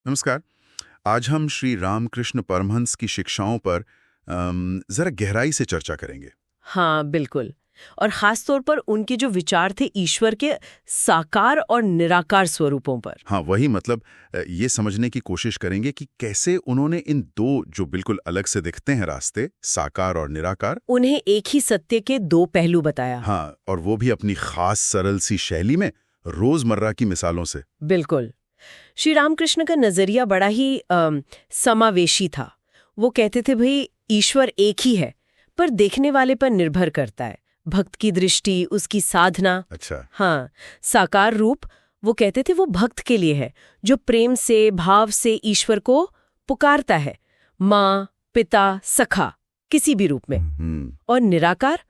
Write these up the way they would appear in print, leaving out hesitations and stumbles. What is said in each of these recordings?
नमस्कार। आज हम श्री रामकृष्ण परमहंस की शिक्षाओं पर जरा गहराई से चर्चा करेंगे। हाँ, बिल्कुल। और खास तौर पर उनके जो विचार थे ईश्वर के साकार और निराकार स्वरूपों पर। हाँ, वही मतलब ये समझने की कोशिश करेंगे कि कैसे उन्होंने इन दो जो बिल्कुल अलग से दिखते हैं रास्ते, साकार और निराकार, उन्हें एक ही सत्य के दो पहलू बताया। हाँ, और वो भी अपनी खास सरल सी शैली में, रोजमर्रा की मिसालों से। बिल्कुल। श्री रामकृष्ण का नजरिया बड़ा ही समावेशी था। वो कहते थे भाई ईश्वर एक ही है, पर देखने वाले पर निर्भर करता है। भक्त की दृष्टि, उसकी साधना। अच्छा। हाँ, साकार रूप वो कहते थे वो भक्त के लिए है, जो प्रेम से, भाव से ईश्वर को पुकारता है, माँ, पिता, सखा, किसी भी रूप में। और निराकार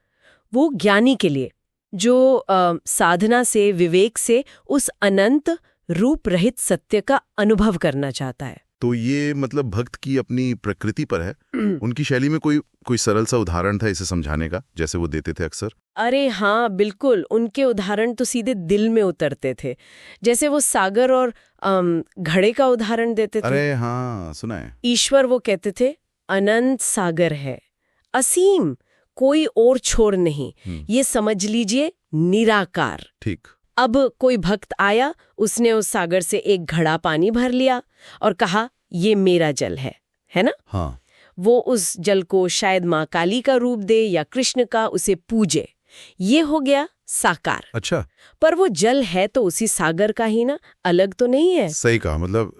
वो ज्ञानी के लिए, जो साधना से, विवेक से उस अनंत रूप रहित सत्य का अनुभव करना चाहता है। तो ये मतलब भक्त की अपनी प्रकृति पर है। उनकी शैली में कोई सरल सा उदाहरण था इसे समझाने का, जैसे वो देते थे अक्सर? अरे हाँ, बिल्कुल। उनके उदाहरण तो सीधे दिल में उतरते थे। जैसे वो सागर और घड़े का उदाहरण देते थे। अरे हाँ, सुना है। ईश्वर वो कहते थे अनंत सागर है, असीम, कोई और छोर नहीं, ये समझ लीजिए निराकार। ठीक। अब कोई भक्त आया, उसने उस सागर से एक घड़ा पानी भर लिया और कहा ये मेरा जल है ना? हाँ। वो उस जल को शायद माँ काली का रूप दे या कृष्ण का, उसे पूजे। ये हो गया साकार। अच्छा। पर वो जल है तो उसी सागर का ही ना, अलग तो नहीं है। सही कहा, मतलब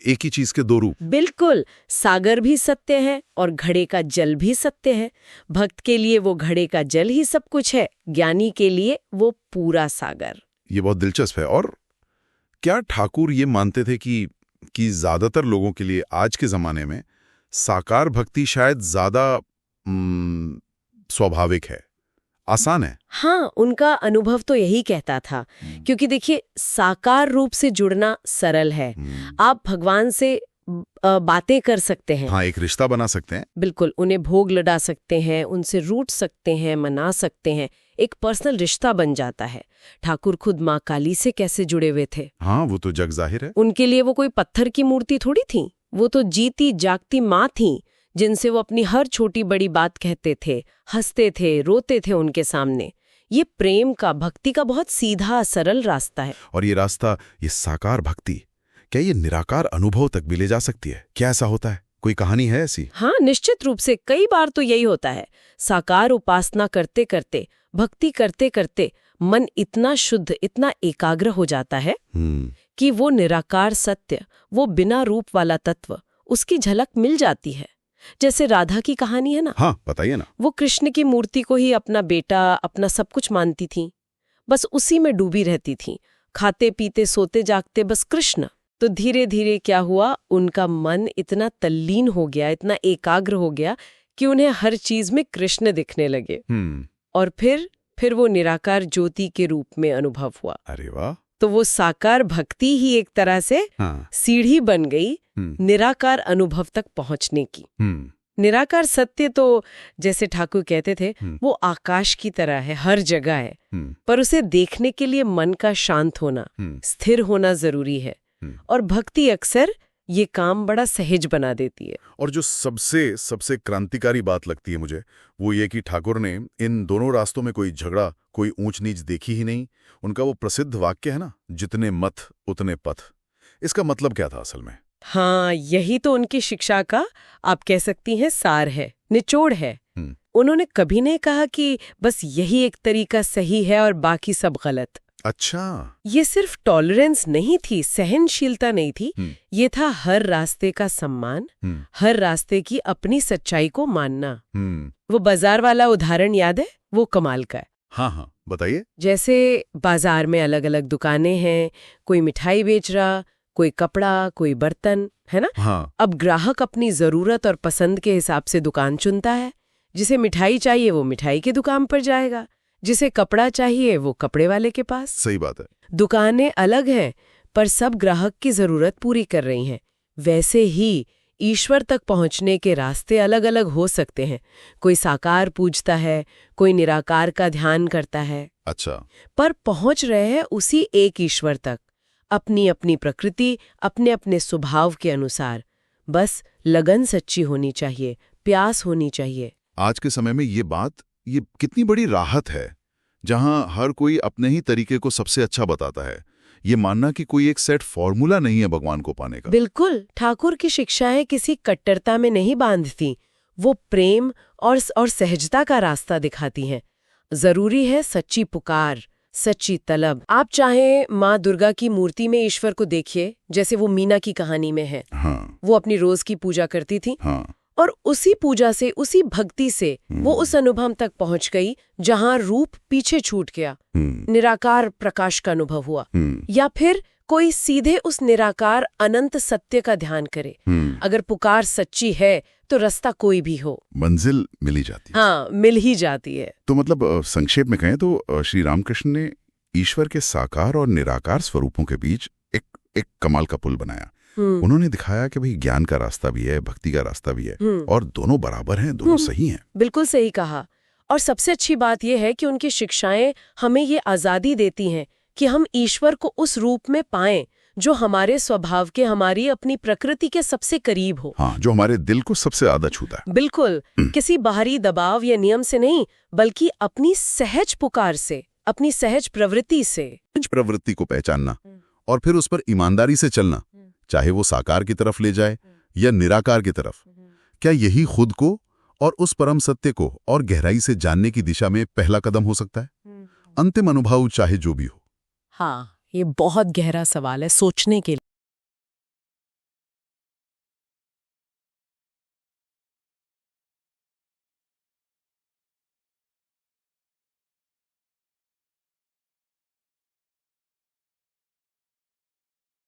एक ही चीज के दो रूप। बिल्कुल। सागर भी सत्य है और घड़े का जल भी सत्य है। भक्त के लिए वो घड़े का जल ही सब कुछ है, ज्ञानी के लिए वो पूरा सागर। ये बहुत दिलचस्प है। और क्या ठाकुर ये मानते थे कि ज्यादातर लोगों के लिए आज के जमाने में साकार भक्ति शायद ज्यादा स्वाभाविक है, आसान है? हाँ, उनका अनुभव तो यही कहता था। क्योंकि देखिए, साकार रूप से जुड़ना सरल है। आप भगवान से बातें कर सकते हैं। हाँ, एक रिश्ता बना सकते हैं। बिल्कुल, उन्हें भोग लगा सकते हैं, उनसे रूठ सकते हैं, मना सकते हैं, एक पर्सनल रिश्ता बन जाता है। ठाकुर खुद माँ काली से कैसे जुड़े हुए थे। हाँ, वो तो जग जाहिर है। उनके लिए वो कोई पत्थर की मूर्ति थोड़ी थी, वो तो जीती जागती माँ थी, जिनसे वो अपनी हर छोटी बड़ी बात कहते थे, हंसते थे, रोते थे उनके सामने। ये प्रेम का, भक्ति का बहुत सीधा सरल रास्ता है। और ये रास्ता, ये साकार भक्ति, क्या ये निराकार अनुभव तक भी ले जा सकती है? क्या ऐसा होता है? कोई कहानी है ऐसी? हाँ, निश्चित रूप से। कई बार तो यही होता है। साकार उपासना करते करते, भक्ति करते करते मन इतना शुद्ध, इतना एकाग्र हो जाता है कि वो निराकार सत्य, वो बिना रूप वाला तत्व, उसकी झलक मिल जाती है। जैसे राधा की कहानी है ना। हाँ, बताइए ना। वो कृष्ण की मूर्ति को ही अपना बेटा, अपना सब कुछ मानती थी, बस उसी में डूबी रहती थी, खाते पीते सोते जागते बस कृष्ण। तो धीरे धीरे क्या हुआ, उनका मन इतना तल्लीन हो गया, इतना एकाग्र हो गया कि उन्हें हर चीज में कृष्ण दिखने लगे। और फिर वो निराकार ज्योति के रूप में अनुभव हुआ। अरे वाह! तो वो साकार भक्ति ही एक तरह से सीढ़ी बन गई निराकार अनुभव तक पहुंचने की। निराकार सत्य तो, जैसे ठाकुर कहते थे, वो आकाश की तरह है, हर जगह है, पर उसे देखने के लिए मन का शांत होना, स्थिर होना जरूरी है। और भक्ति अक्सर ये काम बड़ा सहज बना देती है। और जो सबसे क्रांतिकारी बात लगती है मुझे, वो ये कि ठाकुर ने इन दोनों रास्तों में कोई झगड़ा, कोई ऊंच नीच देखी ही नहीं। उनका वो प्रसिद्ध वाक्य है ना, जितने मत उतने पथ। इसका मतलब क्या था असल में? हाँ, यही तो उनकी शिक्षा का, आप कह सकती हैं, सार है, निचोड़ है। उन्होंने कभी नहीं कहा कि बस यही एक तरीका सही है और बाकी सब गलत। अच्छा। ये सिर्फ टॉलरेंस नहीं थी, सहनशीलता नहीं थी, ये था हर रास्ते का सम्मान, हर रास्ते की अपनी सच्चाई को मानना। वो बाजार वाला उदाहरण याद है? वो कमाल का है। हाँ, बताइए। जैसे बाजार में अलग अलग दुकानें हैं, कोई मिठाई बेच रहा, कोई कपड़ा, कोई बर्तन, है ना? हाँ। अब ग्राहक अपनी जरूरत और पसंद के हिसाब से दुकान चुनता है। जिसे मिठाई चाहिए वो मिठाई की दुकान पर जाएगा, जिसे कपड़ा चाहिए वो कपड़े वाले के पास। सही बात है। दुकानें अलग हैं, पर सब ग्राहक की जरूरत पूरी कर रही हैं। वैसे ही ईश्वर तक पहुंचने के रास्ते अलग अलग हो सकते हैं। कोई साकार पूजता है, कोई निराकार का ध्यान करता है। अच्छा। पर पहुंच रहे हैं उसी एक ईश्वर तक। अपनी अपनी प्रकृति, अपने अपने स्वभाव के अनुसार। बस लगन सच्ची होनी चाहिए, प्यास होनी चाहिए। आज के समय में ये कितनी बड़ी राहत है, जहां हर कोई अपने ही तरीके को सबसे अच्छा बताता है। ये मानना कि कोई एक सेट फॉर्मूला नहीं है भगवान को पाने का। बिल्कुल, ठाकुर की शिक्षाएं किसी कट्टरता में नहीं बांधती, वो प्रेम और सहजता का रास्ता दिखाती हैं। जरूरी है सच्ची पुकार, सच्ची तलब। आप चाहे माँ दुर्गा की मूर्ति में ईश्वर को देखिए, जैसे वो मीना की कहानी में है। हाँ। वो अपनी रोज की पूजा करती थी। हाँ। और उसी पूजा से, उसी भक्ति से वो उस अनुभव तक पहुंच गई जहां रूप पीछे छूट गया, निराकार प्रकाश का अनुभव हुआ। या फिर कोई सीधे उस निराकार अनंत सत्य का ध्यान करे। अगर पुकार सच्ची है तो रास्ता कोई भी हो, मंजिल मिल ही जाती है। हाँ, मिल ही जाती है। तो मतलब संक्षेप में कहें तो श्री रामकृष्ण ने ईश्वर के साकार और निराकार स्वरूपों के बीच एक कमाल का पुल बनाया। उन्होंने दिखाया कि भाई ज्ञान का रास्ता भी है, भक्ति का रास्ता भी है, और दोनों बराबर हैं, दोनों सही हैं। बिल्कुल सही कहा। और सबसे अच्छी बात यह है कि उनकी शिक्षाएं हमें ये आजादी देती हैं कि हम ईश्वर को उस रूप में पाएं जो हमारे स्वभाव के, हमारी अपनी प्रकृति के सबसे करीब हो। हाँ, जो हमारे दिल को सबसे ज्यादा छूता है। बिल्कुल, किसी बाहरी दबाव या नियम से नहीं, बल्कि अपनी सहज पुकार से, अपनी सहज प्रवृत्ति से। प्रवृत्ति को पहचानना और फिर उस पर ईमानदारी से चलना, चाहे वो साकार की तरफ ले जाए या निराकार की तरफ। क्या यही खुद को और उस परम सत्य को और गहराई से जानने की दिशा में पहला कदम हो सकता है? अंतिम अनुभव चाहे जो भी हो। हाँ, ये बहुत गहरा सवाल है, सोचने के लिए।